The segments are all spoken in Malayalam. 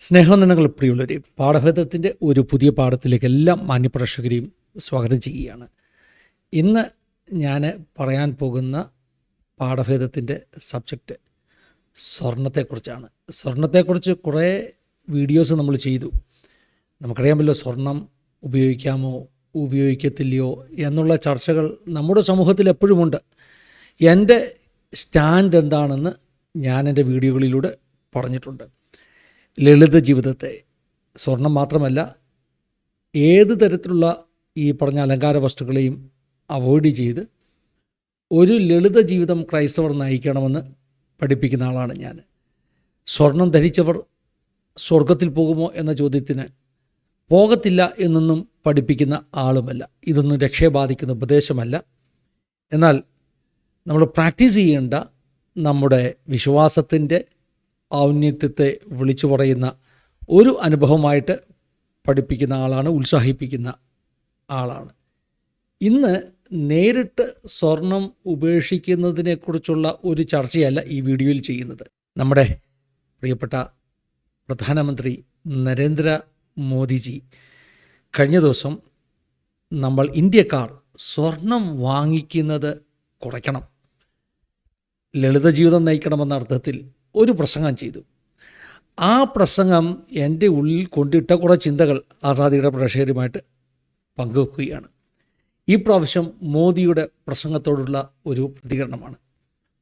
സ്നേഹവന്ദനങ്ങൾ പ്രിയുള്ളവരെ, പാഠഭേദത്തിൻ്റെ ഒരു പുതിയ പാഠത്തിലേക്ക് എല്ലാ മാന്യപ്രേക്ഷകരെയും സ്വാഗതം ചെയ്യുകയാണ്. ഇന്ന് ഞാൻ പറയാൻ പോകുന്ന പാഠഭേദത്തിൻ്റെ സബ്ജക്റ്റ് സ്വർണത്തെക്കുറിച്ചാണ്. സ്വർണത്തെക്കുറിച്ച് കുറേ വീഡിയോസ് നമ്മൾ ചെയ്തു. നമുക്കറിയാമല്ലോ, സ്വർണം ഉപയോഗിക്കാമോ ഉപയോഗിക്കത്തില്ലയോ എന്നുള്ള ചർച്ചകൾ നമ്മുടെ സമൂഹത്തിൽ എപ്പോഴുമുണ്ട്. എൻ്റെ സ്റ്റാൻഡ് എന്താണെന്ന് ഞാൻ എൻ്റെ വീഡിയോകളിലൂടെ പറഞ്ഞിട്ടുണ്ട്. ലളിത ജീവിതത്തെ, സ്വർണം മാത്രമല്ല ഏത് തരത്തിലുള്ള ഈ പറഞ്ഞ അലങ്കാര വസ്തുക്കളെയും അവോയ്ഡ് ചെയ്ത് ഒരു ലളിത ജീവിതം ക്രൈസ്തവർ നയിക്കണമെന്ന് പഠിപ്പിക്കുന്ന ആളാണ് ഞാൻ. സ്വർണം ധരിച്ചവർ സ്വർഗത്തിൽ പോകുമോ എന്ന ചോദ്യത്തിന് പോകത്തില്ല എന്നൊന്നും പഠിപ്പിക്കുന്ന ആളുമല്ല. ഇതൊന്നും രക്ഷയെ ബാധിക്കുന്ന ഉപദേശമല്ല. എന്നാൽ നമ്മൾ പ്രാക്ടീസ് ചെയ്യേണ്ട നമ്മുടെ വിശ്വാസത്തിൻ്റെ ഔന്നത്യത്തെ വിളിച്ചു പറയുന്ന ഒരു അനുഭവമായിട്ട് പഠിപ്പിക്കുന്ന ആളാണ്, ഉത്സാഹിപ്പിക്കുന്ന ആളാണ്. ഇന്ന് നേരിട്ട് സ്വർണം ഉപേക്ഷിക്കുന്നതിനെക്കുറിച്ചുള്ള ഒരു ചർച്ചയല്ല ഈ വീഡിയോയിൽ ചെയ്യുന്നത്. നമ്മുടെ പ്രിയപ്പെട്ട പ്രധാനമന്ത്രി നരേന്ദ്ര മോദിജി കഴിഞ്ഞ ദിവസം നമ്മൾ ഇന്ത്യക്കാർ സ്വർണം വാങ്ങിക്കുന്നത് കുറയ്ക്കണം, ലളിത ജീവിതം നയിക്കണമെന്ന അർത്ഥത്തിൽ ഒരു പ്രസംഗം ചെയ്തു. ആ പ്രസംഗം എൻ്റെ ഉള്ളിൽ കൊണ്ടിട്ട കുറേ ചിന്തകൾ ആസാദിയുടെ പ്രേക്ഷകരുമായിട്ട് പങ്കുവെക്കുകയാണ്. ഈ പ്രാവശ്യം മോദിയുടെ പ്രസംഗത്തോടുള്ള ഒരു പ്രതികരണമാണ്.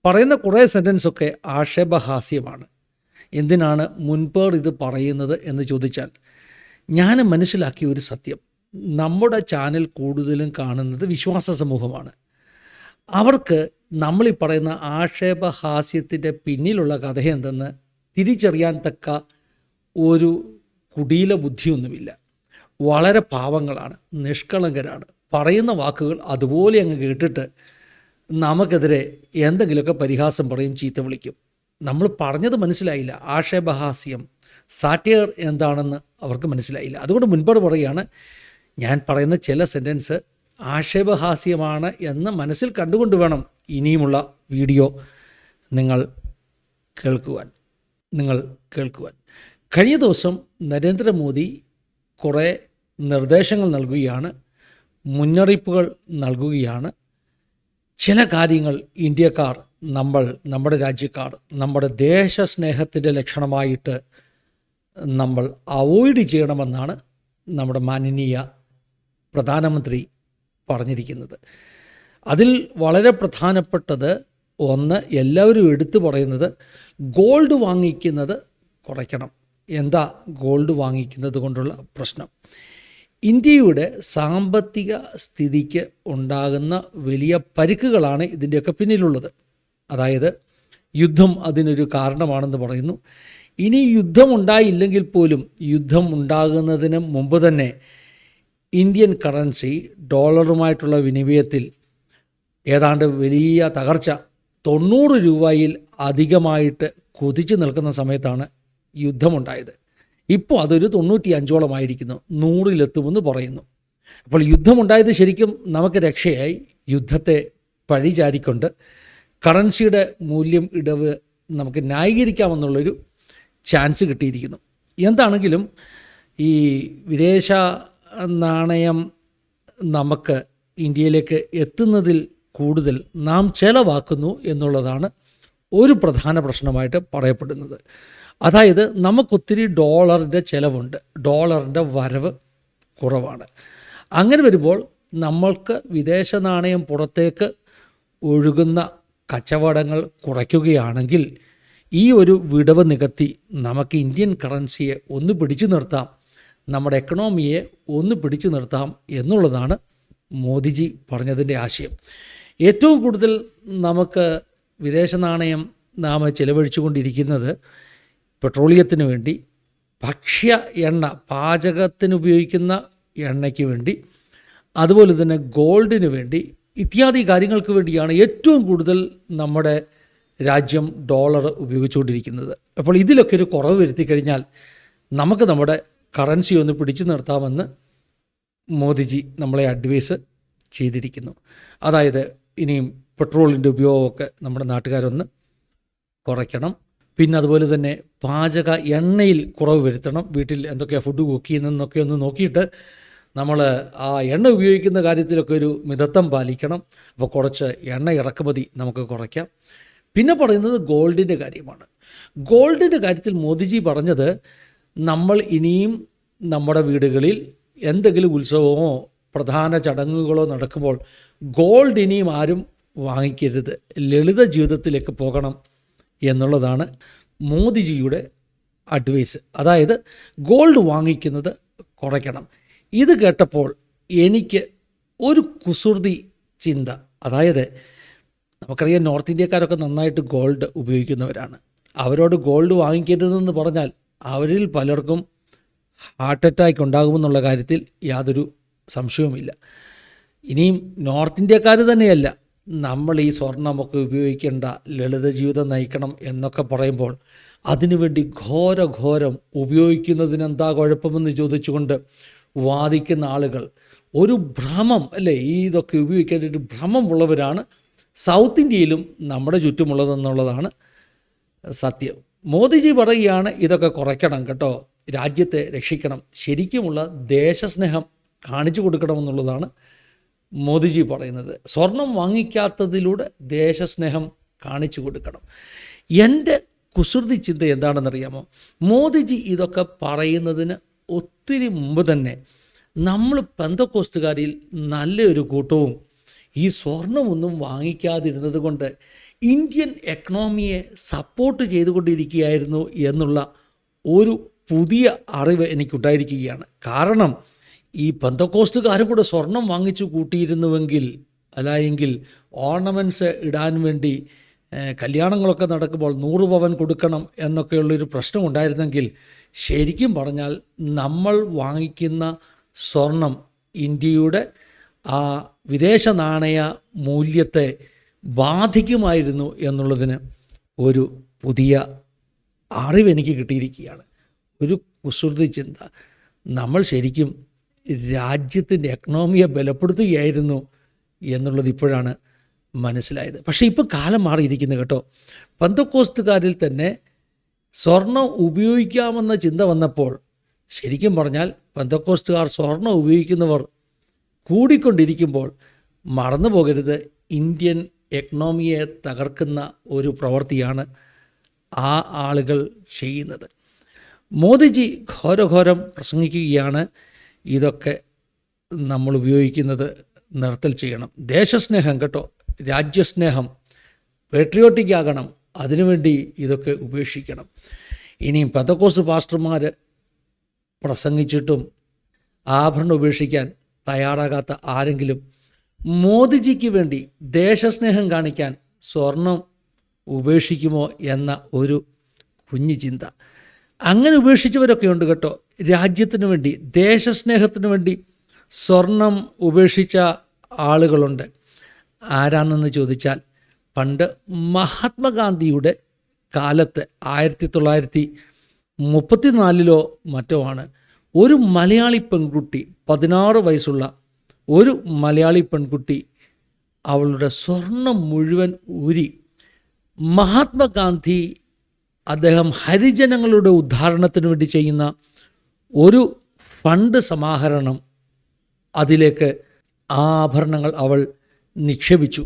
പറയുന്ന കുറേ സെൻറ്റൻസൊക്കെ ആക്ഷേപഹാസ്യമാണ്. എന്തിനാണ് മുൻപേർ ഇത് പറയുന്നത് എന്ന് ചോദിച്ചാൽ, ഞാൻ മനസ്സിലാക്കിയ ഒരു സത്യം, നമ്മുടെ ചാനൽ കൂടുതലും കാണുന്നത് വിശ്വാസ സമൂഹമാണ്. അവർക്ക് നമ്മളീ പറയുന്ന ആക്ഷേപഹാസ്യത്തിൻ്റെ പിന്നിലുള്ള കഥ എന്തെന്ന് തിരിച്ചറിയാൻ തക്ക ഒരു കുടീല ബുദ്ധിയൊന്നുമില്ല. വളരെ പാവങ്ങളാണ്, നിഷ്കളങ്കരാണ്. പറയുന്ന വാക്കുകൾ അതുപോലെ അങ്ങ് കേട്ടിട്ട് നമുക്കെതിരെ എന്തെങ്കിലുമൊക്കെ പരിഹാസം പറയും, ചീത്ത വിളിക്കും. നമ്മൾ പറഞ്ഞത് മനസ്സിലായില്ല, ആക്ഷേപഹാസ്യം, സാറ്റയർ എന്താണെന്ന് അവർക്ക് മനസ്സിലായില്ല. അതുകൊണ്ട് മുൻപോട്ട് പറയുകയാണ്, ഞാൻ പറയുന്ന ചില സെൻറ്റൻസ് ആക്ഷേപഹാസ്യമാണ് എന്ന് മനസ്സിൽ കണ്ടുകൊണ്ട് വേണം ഇനിയുമുള്ള വീഡിയോ നിങ്ങൾ കേൾക്കുവാൻ. കഴിഞ്ഞ ദിവസം നരേന്ദ്രമോദി കുറേ നിർദ്ദേശങ്ങൾ നൽകുകയാണ്, മുന്നറിയിപ്പുകൾ നൽകുകയാണ്. ചില കാര്യങ്ങൾ ഇന്ത്യക്കാർ, നമ്മുടെ രാജ്യക്കാർ, നമ്മുടെ ദേശസ്നേഹത്തിൻ്റെ ലക്ഷണമായിട്ട് നമ്മൾ അവോയ്ഡ് ചെയ്യണമെന്നാണ് നമ്മുടെ മാനനീയ പ്രധാനമന്ത്രി പറഞ്ഞിരിക്കുന്നത്. അതിൽ വളരെ പ്രധാനപ്പെട്ടത് ഒന്ന്, എല്ലാവരും എടുത്തു പറയുന്നത് ഗോൾഡ് വാങ്ങിക്കുന്നത് കുറയ്ക്കണം. എന്താ ഗോൾഡ് വാങ്ങിക്കുന്നത് കൊണ്ടുള്ള പ്രശ്നം? ഇന്ത്യയുടെ സാമ്പത്തിക സ്ഥിതിക്ക് ഉണ്ടാകുന്ന വലിയ പരിക്കുകളാണ് ഇതിൻ്റെയൊക്കെ പിന്നിലുള്ളത്. അതായത് യുദ്ധം അതിനൊരു കാരണമാണെന്ന് പറയുന്നു. ഇനി യുദ്ധം ഉണ്ടായില്ലെങ്കിൽ പോലും യുദ്ധം ഉണ്ടാകുന്നതിന് മുമ്പ് തന്നെ ഇന്ത്യൻ കറൻസി ഡോളറുമായിട്ടുള്ള വിനിമയത്തിൽ ഏതാണ്ട് വലിയ തകർച്ച, 90 രൂപയിൽ അധികമായിട്ട് കുതിച്ചു നിൽക്കുന്ന സമയത്താണ് യുദ്ധമുണ്ടായത്. ഇപ്പോൾ അതൊരു 95ഓളമായിരിക്കുന്നു, 100-ലെത്തുമെന്ന് പറയുന്നു. അപ്പോൾ യുദ്ധമുണ്ടായത് ശരിക്കും നമുക്ക് രക്ഷയായി. യുദ്ധത്തെ പഴിചാരിക്കൊണ്ട് കറൻസിയുടെ മൂല്യം ഇടിവ് നമുക്ക് ന്യായീകരിക്കാമെന്നുള്ളൊരു ചാൻസ് കിട്ടിയിരിക്കുന്നു. എന്താണെങ്കിലും ഈ വിദേശ നാണയം നമുക്ക് ഇന്ത്യയിലേക്ക് എത്തുന്നതിൽ കൂടുതൽ നാം ചെലവാക്കുന്നു എന്നുള്ളതാണ് ഒരു പ്രധാന പ്രശ്നമായിട്ട് പറയപ്പെടുന്നത്. അതായത് നമുക്കൊത്തിരി ഡോളറിൻ്റെ ചിലവുണ്ട്, ഡോളറിൻ്റെ വരവ് കുറവാണ്. അങ്ങനെ വരുമ്പോൾ നമ്മൾക്ക് വിദേശ നാണയം പുറത്തേക്ക് ഒഴുകുന്ന കച്ചവടങ്ങൾ കുറയ്ക്കുകയാണെങ്കിൽ ഈ ഒരു വിടവ് നികത്തി നമുക്ക് ഇന്ത്യൻ കറൻസിയെ ഒന്ന് പിടിച്ചു നിർത്താം, നമ്മുടെ എക്കണോമിയെ ഒന്ന് പിടിച്ചു നിർത്താം എന്നുള്ളതാണ് മോദിജി പറഞ്ഞതിൻ്റെ ആശയം. ഏറ്റവും കൂടുതൽ നമുക്ക് വിദേശ നാണയം നാം ചിലവഴിച്ചു കൊണ്ടിരിക്കുന്നത് പെട്രോളിയത്തിന് വേണ്ടി, ഭക്ഷ്യ എണ്ണ, പാചകത്തിന് ഉപയോഗിക്കുന്ന എണ്ണയ്ക്ക് വേണ്ടി, അതുപോലെ തന്നെ ഗോൾഡിന് വേണ്ടി, ഇത്യാദി കാര്യങ്ങൾക്ക് വേണ്ടിയാണ് ഏറ്റവും കൂടുതൽ നമ്മുടെ രാജ്യം ഡോളർ ഉപയോഗിച്ചുകൊണ്ടിരിക്കുന്നത്. അപ്പോൾ ഇതിലൊക്കെ ഒരു കുറവ് വരുത്തി കഴിഞ്ഞാൽ നമുക്ക് നമ്മുടെ കറൻസി ഒന്ന് പിടിച്ചു നിർത്താമെന്ന് മോദിജി നമ്മളെ അഡ്വൈസ് ചെയ്തിരിക്കുന്നു. അതായത് ഇനിയും പെട്രോളിൻ്റെ ഉപയോഗമൊക്കെ നമ്മുടെ നാട്ടുകാരൊന്ന് കുറയ്ക്കണം, പിന്നെ അതുപോലെ തന്നെ പാചക എണ്ണയിൽ കുറവ് വരുത്തണം. വീട്ടിൽ എന്തൊക്കെയാണ് ഫുഡ് കുക്ക് ചെയ്യുന്നതെന്നൊക്കെ ഒന്ന് നോക്കിയിട്ട് നമ്മൾ ആ എണ്ണ ഉപയോഗിക്കുന്ന കാര്യത്തിലൊക്കെ ഒരു മിതത്വം പാലിക്കണം. അപ്പോൾ കുറച്ച് എണ്ണ ഇറക്കുമതി നമുക്ക് കുറയ്ക്കാം. പിന്നെ പറയുന്നത് ഗോൾഡിൻ്റെ കാര്യമാണ്. ഗോൾഡിൻ്റെ കാര്യത്തിൽ മോദിജി പറഞ്ഞത്, നമ്മൾ ഇനിയും നമ്മുടെ വീടുകളിൽ എന്തെങ്കിലും ഉത്സവമോ പ്രധാന ചടങ്ങുകളോ നടക്കുമ്പോൾ ഗോൾഡ് ഇനിയും ആരും വാങ്ങിക്കരുത്, ലളിത ജീവിതത്തിലേക്ക് പോകണം എന്നുള്ളതാണ് മോദിജിയുടെ അഡ്വൈസ്. അതായത് ഗോൾഡ് വാങ്ങിക്കുന്നത് കുറയ്ക്കണം. ഇത് കേട്ടപ്പോൾ എനിക്ക് ഒരു കുസൃതി ചിന്ത, അതായത് നമുക്കറിയാം നോർത്ത് ഇന്ത്യക്കാരൊക്കെ നന്നായിട്ട് ഗോൾഡ് ഉപയോഗിക്കുന്നവരാണ്. അവരോട് ഗോൾഡ് വാങ്ങിക്കരുതെന്ന് പറഞ്ഞാൽ അവരിൽ പലർക്കും ഹാർട്ട് അറ്റാക്ക് ഉണ്ടാകുമെന്നുള്ള കാര്യത്തിൽ യാതൊരു സംശയവുമില്ല. ഇനിയും നോർത്ത് ഇന്ത്യക്കാർ തന്നെയല്ല, നമ്മൾ ഈ സ്വർണ്ണമൊക്കെ ഉപയോഗിക്കേണ്ട, ലളിത ജീവിതം നയിക്കണം എന്നൊക്കെ പറയുമ്പോൾ അതിനുവേണ്ടി ഘോരം ഉപയോഗിക്കുന്നതിനെന്താ കുഴപ്പമെന്ന് ചോദിച്ചുകൊണ്ട് വാദിക്കുന്ന ആളുകൾ ഒരു ഭ്രമം അല്ലേ, ഇതൊക്കെ ഉപയോഗിക്കേണ്ട ഒരു ഭ്രമമുള്ളവരാണ് സൗത്ത് ഇന്ത്യയിലും നമ്മുടെ ചുറ്റുമുള്ളതെന്നുള്ളതാണ് സത്യം. മോദിജി പറയുകയാണ് ഇതൊക്കെ കുറയ്ക്കണം കേട്ടോ, രാജ്യത്തെ രക്ഷിക്കണം, ശരിക്കുമുള്ള ദേശസ്നേഹം കാണിച്ചു കൊടുക്കണമെന്നുള്ളതാണ് മോദിജി പറയുന്നത്. സ്വർണം വാങ്ങിക്കാത്തതിലൂടെ ദേശസ്നേഹം കാണിച്ചു കൊടുക്കണം. എൻ്റെ കുസൃതി ചിന്ത എന്താണെന്നറിയാമോ? മോദിജി ഇതൊക്കെ പറയുന്നതിന് ഒത്തിരി മുമ്പ് തന്നെ നമ്മൾ പെന്തക്കോസ്തുകാരിൽ നല്ലൊരു കൂട്ടവും ഈ സ്വർണമൊന്നും വാങ്ങിക്കാതിരുന്നത് കൊണ്ട് ഇന്ത്യൻ എക്കണോമിയെ സപ്പോർട്ട് ചെയ്തുകൊണ്ടിരിക്കുകയായിരുന്നു എന്നുള്ള ഒരു പുതിയ അറിവ് എനിക്കുണ്ടായിരിക്കുകയാണ്. കാരണം ഈ പെന്തക്കോസ്തുകാരും കൂടെ സ്വർണം വാങ്ങിച്ചു കൂട്ടിയിരുന്നുവെങ്കിൽ, അല്ലായെങ്കിൽ ഓർണമെൻറ്റ്സ് ഇടാൻ വേണ്ടി കല്യാണങ്ങളൊക്കെ നടക്കുമ്പോൾ 100 പവൻ കൊടുക്കണം എന്നൊക്കെയുള്ളൊരു പ്രശ്നം ഉണ്ടായിരുന്നെങ്കിൽ, ശരിക്കും പറഞ്ഞാൽ നമ്മൾ വാങ്ങിക്കുന്ന സ്വർണം ഇന്ത്യയുടെ ആ വിദേശ നാണയ മൂല്യത്തെ ബാധിക്കുമായിരുന്നു എന്നുള്ളതിന് ഒരു പുതിയ അറിവ് എനിക്ക് കിട്ടിയിരിക്കുകയാണ്. ഒരു കുസൃതി ചിന്ത. നമ്മൾ ശരിക്കും രാജ്യത്തിൻ്റെ എക്കണോമിയെ ബലപ്പെടുത്തുകയായിരുന്നു എന്നുള്ളത് ഇപ്പോഴാണ് മനസ്സിലായത്. പക്ഷേ ഇപ്പോൾ കാലം മാറിയിരിക്കുന്നു കേട്ടോ. പെന്തക്കോസ്തുകാരിൽ തന്നെ സ്വർണം ഉപയോഗിക്കാമെന്ന ചിന്ത വന്നപ്പോൾ ശരിക്കും പറഞ്ഞാൽ പെന്തക്കോസ്തുകാർ സ്വർണം ഉപയോഗിക്കുന്നവർ കൂടിക്കൊണ്ടിരിക്കുമ്പോൾ മറന്നു പോകരുത്, ഇന്ത്യൻ എക്കണോമിയെ തകർക്കുന്ന ഒരു പ്രവൃത്തിയാണ് ആ ആളുകൾ ചെയ്യുന്നത്. മോദിജി ഘോരം പ്രസംഗിക്കുകയാണ്, ഇതൊക്കെ നമ്മൾ ഉപയോഗിക്കുന്നത് നിർത്തൽ ചെയ്യണം. ദേശസ്നേഹം കേട്ടോ, രാജ്യസ്നേഹം, പേട്രിയോട്ടിക് ആകണം, അതിനുവേണ്ടി ഇതൊക്കെ ഉപേക്ഷിക്കണം. ഇനിയും പെന്തക്കോസ്ത് പാസ്റ്റർമാർ പ്രസംഗിച്ചിട്ടും ആഭരണം ഉപേക്ഷിക്കാൻ തയ്യാറാകാത്ത ആരെങ്കിലും മോദിജിക്ക് വേണ്ടി ദേശസ്നേഹം കാണിക്കാൻ സ്വർണം ഉപേക്ഷിക്കുമോ എന്ന ഒരു കുഞ്ഞു ചിന്ത. അങ്ങനെ ഉപേക്ഷിച്ചവരൊക്കെ ഉണ്ട് കേട്ടോ. രാജ്യത്തിന് വേണ്ടി, ദേശസ്നേഹത്തിന് വേണ്ടി സ്വർണം ഉപേക്ഷിച്ച ആളുകളുണ്ട്. ആരാണെന്ന് ചോദിച്ചാൽ, പണ്ട് മഹാത്മാഗാന്ധിയുടെ കാലത്ത് 1934 മറ്റോ ആണ് ഒരു മലയാളി പെൺകുട്ടി, 16 വയസ്സുള്ള ഒരു മലയാളി പെൺകുട്ടി അവളുടെ സ്വർണം മുഴുവൻ ഊരി മഹാത്മാഗാന്ധി അദ്ദേഹം ഹരിജനങ്ങളുടെ ഉദ്ധാരണത്തിന് വേണ്ടി ചെയ്യുന്ന ഒരു ഫണ്ട് സമാഹരണം, അതിലേക്ക് ആ ആഭരണങ്ങൾ അവൾ നിക്ഷേപിച്ചു.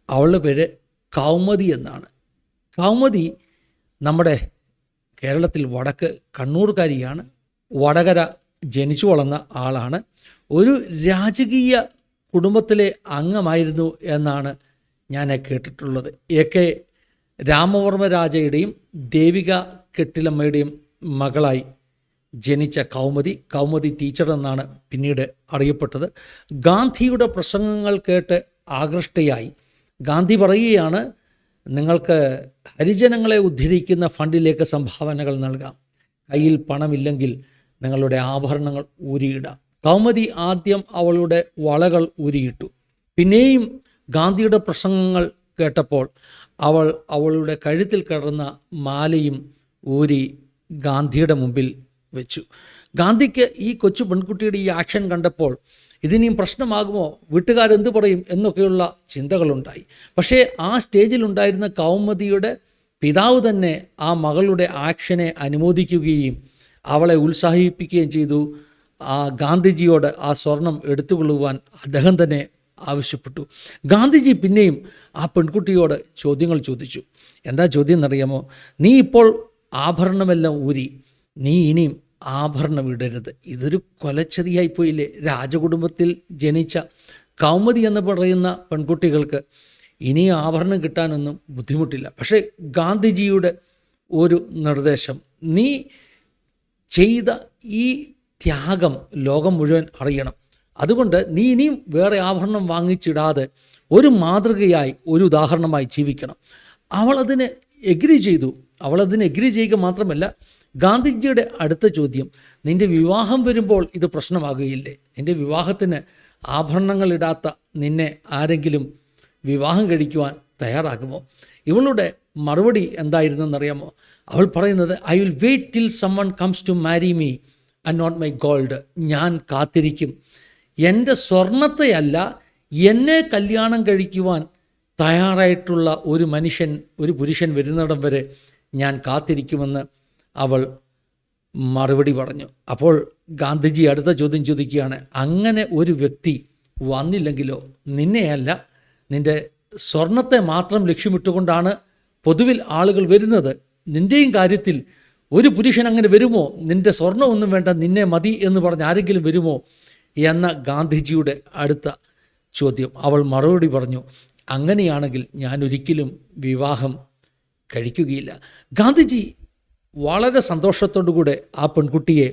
അവളുടെ പേര് കൗമുദി എന്നാണ്. കൗമുദി നമ്മുടെ കേരളത്തിൽ വടക്ക് കണ്ണൂർക്കാരിയാണ്. വടകര ജനിച്ചു വളർന്ന ആളാണ്. ഒരു രാജകീയ കുടുംബത്തിലെ അംഗമായിരുന്നു എന്നാണ് ഞാൻ കേട്ടിട്ടുള്ളത്. AK രാമവർമ്മ രാജയുടെയും ദേവിക കെട്ടിലമ്മയുടെയും മകളായി ജനിച്ച കൗമുദി ടീച്ചർ എന്നാണ് പിന്നീട് അറിയപ്പെട്ടത്. ഗാന്ധിയുടെ പ്രസംഗങ്ങൾ കേട്ട് ആകൃഷ്ടയായി ഗാന്ധി പറയുകയാണ്, നിങ്ങൾക്ക് ഹരിജനങ്ങളെ ഉദ്ധരിക്കുന്ന ഫണ്ടിലേക്ക് സംഭാവനകൾ നൽകാം, കയ്യിൽ പണമില്ലെങ്കിൽ നിങ്ങളുടെ ആഭരണങ്ങൾ ഊരിയിടാം. കൗമുദി ആദ്യം അവളുടെ വളകൾ ഊരിയിട്ടു. പിന്നെയും ഗാന്ധിയുടെ പ്രസംഗങ്ങൾ കേട്ടപ്പോൾ അവൾ അവളുടെ കഴുത്തിൽ കിടന്ന മാലയും ഊരി ഗാന്ധിയുടെ മുമ്പിൽ വെച്ചു. ഗാന്ധിക്ക് ഈ കൊച്ചു പെൺകുട്ടിയുടെ ഈ ആക്ഷൻ കണ്ടപ്പോൾ ഇതിനിയും പ്രശ്നമാകുമോ, വീട്ടുകാരെന്ത് പറയും എന്നൊക്കെയുള്ള ചിന്തകളുണ്ടായി. പക്ഷേ ആ സ്റ്റേജിലുണ്ടായിരുന്ന കൗമുദിയുടെ പിതാവ് തന്നെ ആ മകളുടെ ആക്ഷനെ അനുമോദിക്കുകയും അവളെ ഉത്സാഹിപ്പിക്കുകയും ചെയ്തു. ആ ഗാന്ധിജിയോട് ആ സ്വർണം എടുത്തുകൊള്ളുവാൻ അദ്ദേഹം തന്നെ ആവശ്യപ്പെട്ടു. ഗാന്ധിജി പിന്നെയും ആ പെൺകുട്ടിയോട് ചോദ്യങ്ങൾ ചോദിച്ചു. എന്താ ചോദ്യം എന്നറിയാമോ? നീ ഇപ്പോൾ ആഭരണമെല്ലാം ഊരി, നീ ഇനിയും ആഭരണം ഇടരുത്. ഇതൊരു കൊലച്ചതിയായിപ്പോയില്ലേ? രാജകുടുംബത്തിൽ ജനിച്ച കൗമുദി എന്ന് പറയുന്ന പെൺകുട്ടികൾക്ക് ഇനി ആഭരണം കിട്ടാനൊന്നും ബുദ്ധിമുട്ടില്ല. പക്ഷേ ഗാന്ധിജിയുടെ ഒരു നിർദ്ദേശം, നീ ചെയ്ത ഈ ത്യാഗം ലോകം മുഴുവൻ അറിയണം. അതുകൊണ്ട് നീ ഇനിയും വേറെ ആഭരണം വാങ്ങിച്ചിടാതെ ഒരു മാതൃകയായി, ഒരു ഉദാഹരണമായി ജീവിക്കണം. അവളതിന് എഗ്രി ചെയ്തു. അവളതിന് എഗ്രി ചെയ്യുക മാത്രമല്ല, ഗാന്ധിജിയുടെ അടുത്ത ചോദ്യം, നിൻ്റെ വിവാഹം വരുമ്പോൾ ഇത് പ്രശ്നമാകുകയില്ലേ? നിൻ്റെ വിവാഹത്തിന് ആഭരണങ്ങളിടാത്ത നിന്നെ ആരെങ്കിലും വിവാഹം കഴിക്കുവാൻ തയ്യാറാകുമോ? ഇവളുടെ മറുപടി എന്തായിരുന്നെന്നറിയാമോ? അവൾ പറയുന്നത്, I will wait till someone comes to marry me and not my gold. ഞാൻ കാത്തിരിക്കും. എൻ്റെ സ്വർണത്തെയല്ല, എന്നെ കല്യാണം കഴിക്കുവാൻ തയ്യാറായിട്ടുള്ള ഒരു പുരുഷൻ വരുന്നിടം വരെ ഞാൻ കാത്തിരിക്കുമെന്ന് അവൾ മറുപടി പറഞ്ഞു. അപ്പോൾ ഗാന്ധിജി അടുത്ത ചോദ്യം ചോദിക്കുകയാണ്, അങ്ങനെ ഒരു വ്യക്തി വന്നില്ലെങ്കിലോ? നിന്നെയല്ല, നിൻ്റെ സ്വർണത്തെ മാത്രം ലക്ഷ്യമിട്ടുകൊണ്ടാണ് പൊതുവിൽ ആളുകൾ വരുന്നത്. നിൻ്റെയും കാര്യത്തിൽ ഒരു പുരുഷൻ അങ്ങനെ വരുമോ? നിൻ്റെ സ്വർണ്ണമൊന്നും വേണ്ട, നിന്നെ മതി എന്ന് പറഞ്ഞ് ആരെങ്കിലും വരുമോ എന്ന ഗാന്ധിജിയുടെ അടുത്ത ചോദ്യം. അവൾ മറുപടി പറഞ്ഞു, അങ്ങനെയാണെങ്കിൽ ഞാൻ ഒരിക്കലും വിവാഹം കഴിക്കുകയില്ല. ഗാന്ധിജി വളരെ സന്തോഷത്തോടുകൂടെ ആ പെൺകുട്ടിയെ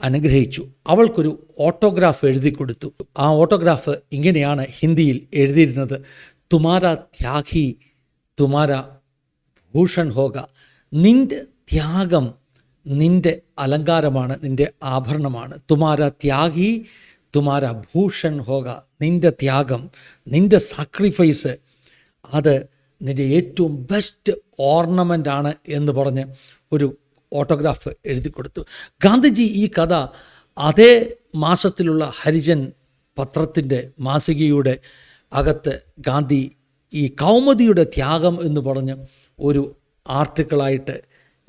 അനുഗ്രഹിച്ചു. അവൾക്കൊരു ഓട്ടോഗ്രാഫ് എഴുതി കൊടുത്തു. ആ ഓട്ടോഗ്രാഫ് ഇങ്ങനെയാണ് ഹിന്ദിയിൽ എഴുതിയിരുന്നത്, തുമാര ത്യാഗി തുമാര ഭൂഷൺ ഹോഗ. നിൻ്റെ ത്യാഗം നിൻ്റെ അലങ്കാരമാണ്, നിൻ്റെ ആഭരണമാണ്. തുമാര ത്യാഗി തുമാര ഭൂഷൺ ഹോഗ. നിൻ്റെ ത്യാഗം, നിൻ്റെ സാക്രിഫൈസ്, അത് നിൻ്റെ ഏറ്റവും ബെസ്റ്റ് ഓർണമെൻ്റാണ് എന്ന് പറഞ്ഞ് ഒരു ഓട്ടോഗ്രാഫ് എഴുതി കൊടുത്തു. ഗാന്ധിജി ഈ കഥ അതേ മാസത്തിലുള്ള ഹരിജൻ പത്രത്തിൻ്റെ മാസികയുടെ അകത്ത് ഗാന്ധി ഈ കൗമുദിയുടെ ത്യാഗം എന്ന് പറഞ്ഞ് ഒരു ആർട്ടിക്കിളായിട്ട്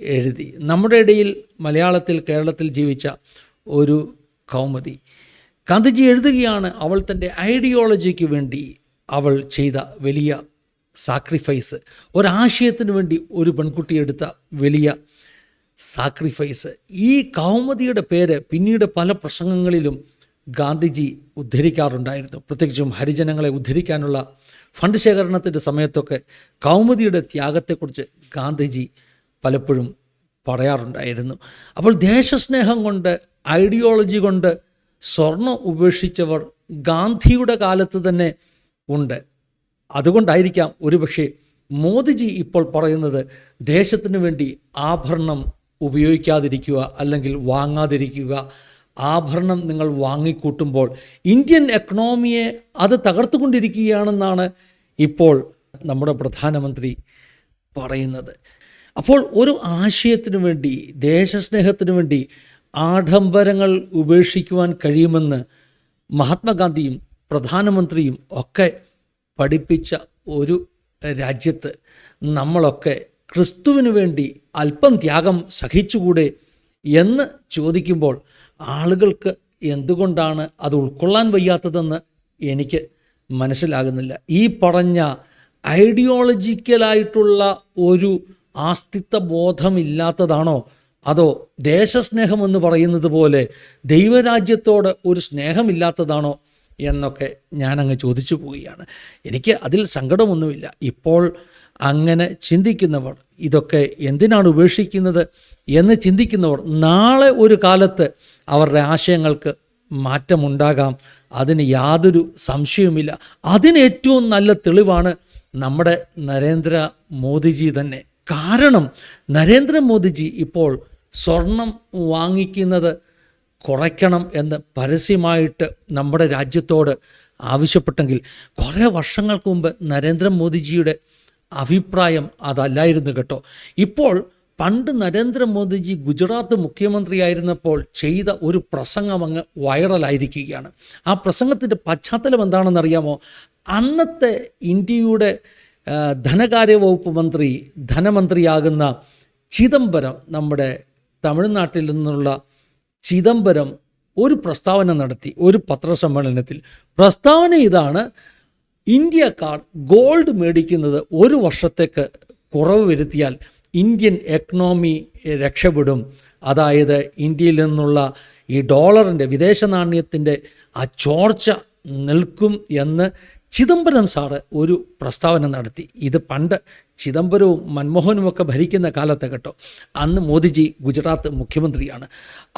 എഴുതി. നമ്മുടെ ഇടയിൽ മലയാളത്തിൽ, കേരളത്തിൽ ജീവിച്ച ഒരു കൗമുദി. ഗാന്ധിജി എഴുതുകയാണ്, അവൾ തൻ്റെ ഐഡിയോളജിക്ക് വേണ്ടി അവൾ ചെയ്ത വലിയ സാക്രിഫൈസ്, ഒരാശയത്തിന് വേണ്ടി ഒരു പെൺകുട്ടി എടുത്ത വലിയ സാക്രിഫൈസ്. ഈ കൗമുദിയുടെ പേര് പിന്നീട് പല പ്രസംഗങ്ങളിലും ഗാന്ധിജി ഉദ്ധരിക്കാറുണ്ടായിരുന്നു. പ്രത്യേകിച്ചും ഹരിജനങ്ങളെ ഉദ്ധരിക്കാനുള്ള ഫണ്ട് ശേഖരണത്തിൻ്റെ സമയത്തൊക്കെ കൗമുദിയുടെ ത്യാഗത്തെക്കുറിച്ച് ഗാന്ധിജി പലപ്പോഴും പറയാറുണ്ടായിരുന്നു. അപ്പോൾ ദേശസ്നേഹം കൊണ്ട്, ഐഡിയോളജി കൊണ്ട് സ്വർണം ഉപേക്ഷിച്ചവർ ഗാന്ധിയുടെ കാലത്ത് തന്നെ ഉണ്ട്. അതുകൊണ്ടായിരിക്കാം ഒരുപക്ഷെ മോദിജി ഇപ്പോൾ പറയുന്നത്, ദേശത്തിന് വേണ്ടി ആഭരണം ഉപയോഗിക്കാതിരിക്കുക അല്ലെങ്കിൽ വാങ്ങാതിരിക്കുക. ആഭരണം നിങ്ങൾ വാങ്ങിക്കൂട്ടുമ്പോൾ ഇന്ത്യൻ എക്കണോമിയെ അത് തകർത്തുകൊണ്ടിരിക്കുകയാണെന്നാണ് ഇപ്പോൾ നമ്മുടെ പ്രധാനമന്ത്രി പറയുന്നത്. അപ്പോൾ ഒരു ആശയത്തിനു വേണ്ടി, ദേശസ്നേഹത്തിനു വേണ്ടി ആഡംബരങ്ങൾ ഉപേക്ഷിക്കുവാൻ കഴിയുമെന്ന് മഹാത്മാഗാന്ധിയും പ്രധാനമന്ത്രിയും ഒക്കെ പഠിപ്പിച്ച ഒരു രാജ്യത്ത് നമ്മളൊക്കെ ക്രിസ്തുവിന് വേണ്ടി അല്പം ത്യാഗം സഹിച്ചുകൂടെ എന്ന് ചോദിക്കുമ്പോൾ ആളുകൾക്ക് എന്തുകൊണ്ടാണ് അത് ഉൾക്കൊള്ളാൻ വയ്യാത്തതെന്ന് എനിക്ക് മനസ്സിലാകുന്നില്ല. ഈ പറഞ്ഞ ഐഡിയോളജിക്കലായിട്ടുള്ള ഒരു ആസ്തിത്വ ബോധമില്ലാത്തതാണോ, അതോ ദേശസ്നേഹമെന്ന് പറയുന്നത് പോലെ ദൈവരാജ്യത്തോട് ഒരു സ്നേഹമില്ലാത്തതാണോ എന്നൊക്കെ ഞാനങ്ങ് ചോദിച്ചു പോവുകയാണ്. എനിക്ക് അതിൽ സങ്കടമൊന്നുമില്ല. ഇപ്പോൾ അങ്ങനെ ചിന്തിക്കുന്നവർ, ഇതൊക്കെ എന്തിനാണ് ഉപേക്ഷിക്കുന്നത് എന്ന് ചിന്തിക്കുന്നവർ, നാളെ ഒരു കാലത്ത് അവരുടെ ആശയങ്ങൾക്ക് മാറ്റമുണ്ടാകാം. അതിന് യാതൊരു സംശയവുമില്ല. അതിന് ഏറ്റവും നല്ല തെളിവാണ് നമ്മുടെ നരേന്ദ്ര മോദിജി തന്നെ. കാരണം നരേന്ദ്രമോദിജി ഇപ്പോൾ സ്വർണം വാങ്ങിക്കുന്നത് കുറയ്ക്കണം എന്ന് പരസ്യമായിട്ട് നമ്മുടെ രാജ്യത്തോട് ആവശ്യപ്പെട്ടെങ്കിൽ, കുറേ വർഷങ്ങൾക്ക് മുമ്പ് നരേന്ദ്രമോദിജിയുടെ അഭിപ്രായം അതല്ലായിരുന്നു കേട്ടോ. ഇപ്പോൾ പണ്ട് നരേന്ദ്രമോദിജി ഗുജറാത്ത് മുഖ്യമന്ത്രിയായിരുന്നപ്പോൾ ചെയ്ത ഒരു പ്രസംഗം അങ്ങ് വൈറലായിരിക്കുകയാണ്. ആ പ്രസംഗത്തിൻ്റെ പശ്ചാത്തലം എന്താണെന്നറിയാമോ? അന്നത്തെ ഇന്ത്യയുടെ ധനകാര്യ വകുപ്പ് ധനമന്ത്രിയാകുന്ന ചിദംബരം, നമ്മുടെ തമിഴ്നാട്ടിൽ നിന്നുള്ള ചിദംബരം ഒരു പ്രസ്താവന നടത്തി ഒരു പത്രസമ്മേളനത്തിൽ. പ്രസ്താവന ഇതാണ്: ഇന്ത്യക്കാർ ഗോൾഡ് മേടിക്കുന്നത് ഒരു വർഷത്തേക്ക് കുറവ് വരുത്തിയാൽ ഇന്ത്യൻ എക്കണോമി രക്ഷപ്പെടും. അതായത് ഇന്ത്യയിൽ നിന്നുള്ള ഈ ഡോളറിൻ്റെ, വിദേശ നാണ്യത്തിൻ്റെ ആ ചോർച്ച നിൽക്കും എന്ന് ചിദംബരം സാറ് ഒരു പ്രസ്താവന നടത്തി. ഇത് പണ്ട് ചിദംബരവും മൻമോഹനുമൊക്കെ ഭരിക്കുന്ന കാലത്ത് കേട്ടോ. അന്ന് മോദിജി ഗുജറാത്ത് മുഖ്യമന്ത്രിയാണ്.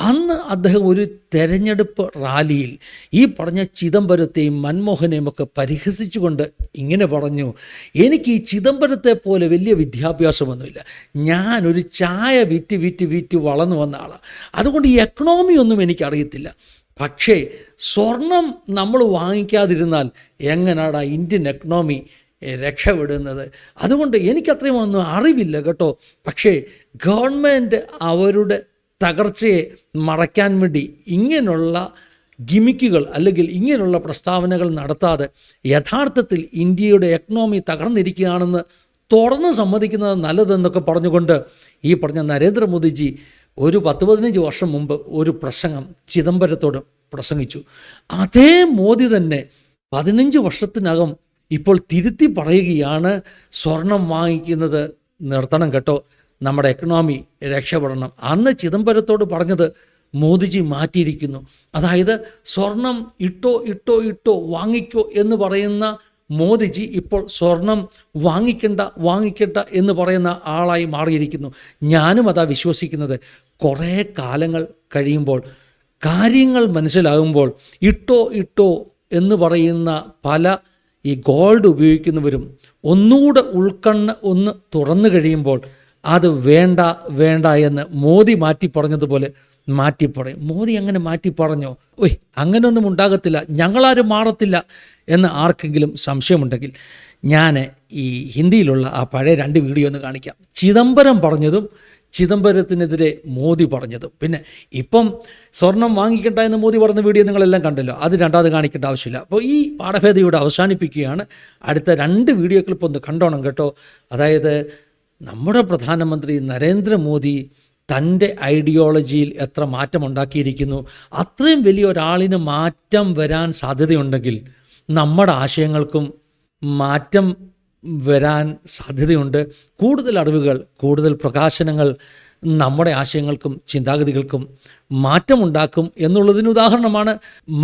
അന്ന് അദ്ദേഹം ഒരു തെരഞ്ഞെടുപ്പ് റാലിയിൽ ഈ പറഞ്ഞ ചിദംബരത്തെയും മൻമോഹനെയും ഒക്കെ പരിഹസിച്ചുകൊണ്ട് ഇങ്ങനെ പറഞ്ഞു: എനിക്ക് ഈ ചിദംബരത്തെ പോലെ വലിയ വിദ്യാഭ്യാസമൊന്നുമില്ല, ഞാനൊരു ചായ വിറ്റ് വളർന്നു വന്ന ആളാണ്, അതുകൊണ്ട് ഈ എക്കണോമി ഒന്നും എനിക്കറിയത്തില്ല. പക്ഷേ സ്വർണം നമ്മൾ വാങ്ങിക്കാതിരുന്നാൽ എങ്ങനെയാടാ ഇന്ത്യൻ എക്കണോമി രക്ഷപ്പെടുന്നത്? അതുകൊണ്ട് എനിക്കത്രയും ഒന്നും അറിവില്ല കേട്ടോ. പക്ഷേ ഗവൺമെൻറ് അവരുടെ തകർച്ചയെ മറയ്ക്കാൻ വേണ്ടി ഇങ്ങനെയുള്ള ഗിമിക്കുകൾ അല്ലെങ്കിൽ ഇങ്ങനെയുള്ള പ്രസ്താവനകൾ നടത്താതെ യഥാർത്ഥത്തിൽ ഇന്ത്യയുടെ എക്കണോമി തകർന്നിരിക്കുകയാണെന്ന് തുറന്ന് സമ്മതിക്കുന്നത് നല്ലതെന്നൊക്കെ പറഞ്ഞുകൊണ്ട് ഈ പറഞ്ഞ നരേന്ദ്രമോദിജി ഒരു 10-15 വർഷം മുമ്പ് ഒരു പ്രസംഗം ചിദംബരത്തോട് പ്രസംഗിച്ചു. അതേ മോദി തന്നെ 15 വർഷത്തിനകം ഇപ്പോൾ തിരുത്തി പറയുകയാണ്: സ്വർണം വാങ്ങിക്കുന്നത് നിർത്തണം കേട്ടോ, നമ്മുടെ എക്കണോമി രക്ഷപ്പെടണം. അന്ന് ചിദംബരത്തോട് പറഞ്ഞത് മോദിജി മാറ്റിയിരിക്കുന്നു. അതായത് സ്വർണം ഇട്ടോ വാങ്ങിക്കോ എന്ന് പറയുന്ന മോദിജി ഇപ്പോൾ സ്വർണം വാങ്ങിക്കണ്ട എന്ന് പറയുന്ന ആളായി മാറിയിരിക്കുന്നു. ഞാനും അതാ വിശ്വസിക്കുന്നത്. കുറേ കാലങ്ങൾ കഴിയുമ്പോൾ, കാര്യങ്ങൾ മനസ്സിലാകുമ്പോൾ, ഇട്ടോ എന്ന് പറയുന്ന പല ഈ ഗോൾഡ് ഉപയോഗിക്കുന്നവരും ഒന്നുകൂടെ ഒന്ന് തുറന്നു കഴിയുമ്പോൾ അത് വേണ്ട എന്ന് മോദി മാറ്റി പറഞ്ഞതുപോലെ മാറ്റിപ്പറയും. മോദി അങ്ങനെ മാറ്റി പറഞ്ഞോ? അങ്ങനെയൊന്നും ഉണ്ടാകത്തില്ല, ഞങ്ങളാരും മാറത്തില്ല എന്ന് ആർക്കെങ്കിലും സംശയമുണ്ടെങ്കിൽ ഞാൻ ഈ ഹിന്ദിയിലുള്ള ആ പഴയ 2 വീഡിയോ ഒന്ന് കാണിക്കാം. ചിദംബരം പറഞ്ഞതും ചിദംബരത്തിനെതിരെ മോദി പറഞ്ഞതും. പിന്നെ ഇപ്പം സ്വർണം വാങ്ങിക്കണ്ട എന്ന് മോദി പറഞ്ഞ വീഡിയോ നിങ്ങളെല്ലാം കണ്ടല്ലോ, അത് രണ്ടാമത് കാണിക്കേണ്ട ആവശ്യമില്ല. അപ്പോൾ ഈ പാഠഭേദം ഇവിടെ അവസാനിപ്പിക്കുകയാണ്. അടുത്ത 2 വീഡിയോ ക്ലിപ്പ് ഒന്ന് കണ്ടോണം കേട്ടോ. അതായത് നമ്മുടെ പ്രധാനമന്ത്രി നരേന്ദ്രമോദി തൻ്റെ ഐഡിയോളജിയിൽ എത്ര മാറ്റമുണ്ടാക്കിയിരിക്കുന്നു. അത്രയും വലിയ ഒരാളിന് മാറ്റം വരാൻ സാധ്യതയുണ്ടെങ്കിൽ നമ്മുടെ ആശയങ്ങൾക്കും മാറ്റം വരാൻ സാധ്യതയുണ്ട്. കൂടുതൽ അറിവുകൾ, കൂടുതൽ പ്രകാശനങ്ങൾ നമ്മുടെ ആശയങ്ങൾക്കും ചിന്താഗതികൾക്കും മാറ്റമുണ്ടാക്കും എന്നുള്ളതിന് ഉദാഹരണമാണ്.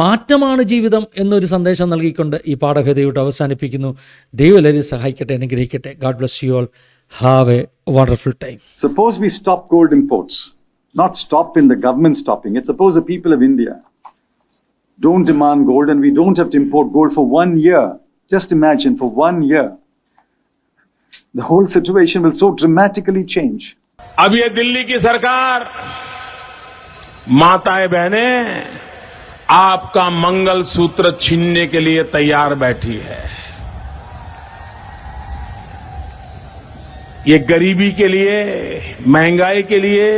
മാറ്റമാണ് ജീവിതം എന്നൊരു സന്ദേശം നൽകിക്കൊണ്ട് ഈ പാഠഭേദയോട് അവസാനിപ്പിക്കുന്നു. ദൈവം എല്ലാവരെയും സഹായിക്കട്ടെ, അനുഗ്രഹിക്കട്ടെ. God bless you all. Have a wonderful time. Suppose we stop gold imports, not stop in the government stopping it. Suppose the people of India don't demand gold and we don't have to import gold for 1 year. Just imagine, for 1 year. The whole situation will so dramatically change. अब ये दिल्ली की सरकार, माताएं बहनें, आपका मंगल सूत्र छीनने के लिए तैयार बैठी है. ये गरीबी के लिए, महंगाई के लिए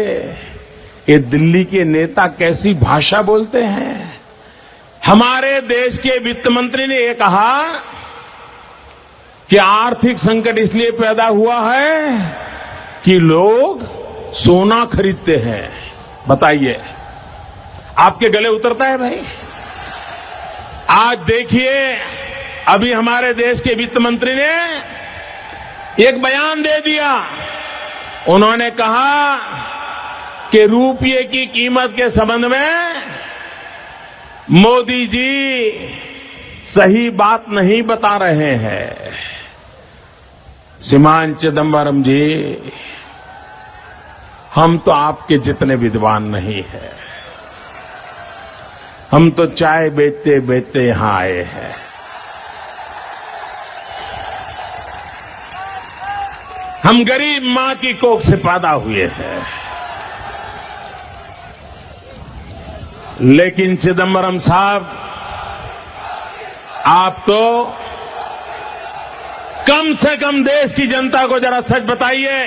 ये दिल्ली के नेता कैसी भाषा बोलते हैं. हमारे देश के वित्त मंत्री ने ये कहा कि आर्थिक संकट इसलिए पैदा हुआ है कि लोग सोना खरीदते हैं. बताइए, आपके गले उतरता है भाई? आज देखिए, अभी हमारे देश के वित्त मंत्री ने एक बयान दे दिया. उन्होंने कहा कि रुपये की कीमत के संबंध में मोदी जी सही बात नहीं बता रहे हैं. श्रीमान चिदंबरम जी, हम तो आपके जितने विद्वान नहीं हैं. हम तो चाय बेचते बेचते यहां आए हैं. हम गरीब मां की कोख से पैदा हुए हैं. लेकिन चिदंबरम साहब, आप तो कम से कम देश की जनता को जरा सच बताइए,